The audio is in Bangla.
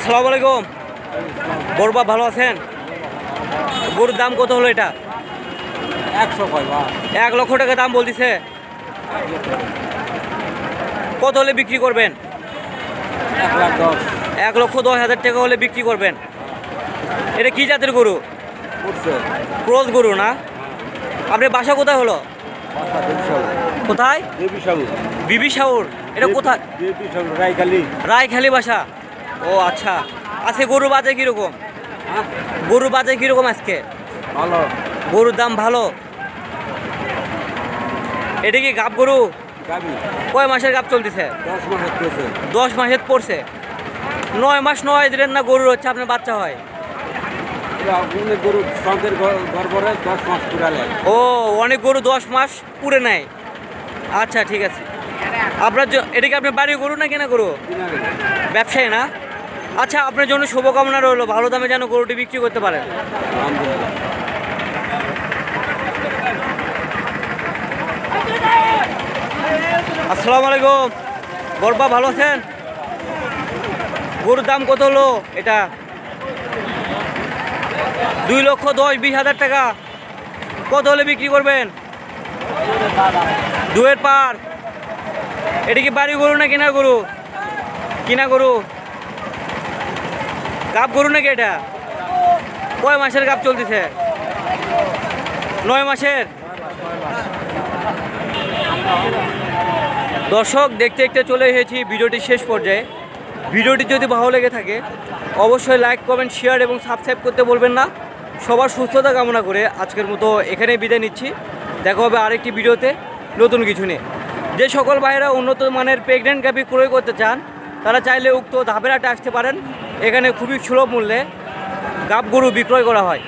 আসসালামু আলাইকুম। বড়বা ভালো আছেন? গরুর দাম কত হলো এটা? 1 লক্ষ টাকা দাম বলতেছে। কত হলে বিক্রি করবেন? 1,10,000 টাকা হলে বিক্রি করবেন। এটা কি জাতের গরু? ক্রস গরু না? আপনার বাসা কোথায় হলো? কোথায়? বিবি শাউর। এটা কোথায়? রায়খালি বাসা। ও আচ্ছা। আজকে গরু বাজে কিরকম? গরু বাজে কিরকম আজকে? ভালো। গরুর দাম ভালো। এটা কি গাব গরু? কয় মাসের গাব চলতেছে? 10 মাসের পড়ছে। 9 মাস 9 দিনের না গরুর হচ্ছে আপনার বাচ্চা হয়? গরু 10 মাস পুরালে। ও অনেক গরু 10 মাস পুরে নেয়। আচ্ছা ঠিক আছে। আপনার এটা কি আপনার বাড়ির গরু না কেনা গরু? ব্যবসায়ী না? আচ্ছা, আপনার জন্য শুভকামনা রইল, ভালো দামে যেন গরুটি বিক্রি করতে পারেন। আসসালামু আলাইকুম। বড়বা ভালো আছেন? গরুর দাম কত হলো এটা? 2,10,20,000 টাকা। কত হলে বিক্রি করবেন? 2 পার। এটা কি বাড়ি গরু না কেনা গরু? কিনা গরু। গাব গরু নাকি এটা? কয় মাসের গাব চলতেছে? 9 মাসের। দর্শক, দেখতে দেখতে চলে এসেছি ভিডিওটি শেষ পর্যায়ে। ভিডিওটি যদি ভালো লেগে থাকে অবশ্যই লাইক, কমেন্ট, শেয়ার এবং সাবস্ক্রাইব করতে বলবেন না। সবার সুস্থতা কামনা করে আজকের মতো এখানেই বিদায় নিচ্ছি। দেখা হবে আরেকটি ভিডিওতে নতুন কিছু নিয়ে। যে সকল ভাইয়েরা উন্নত মানের প্রেগনেন্ট গাভী ক্রয় করতে চান তারা চাইলে উক্ত ধাপের হাটে আসতে পারেন। এখানে খুবই সুলভ মূল্যে গাব গরু বিক্রয় করা হয়।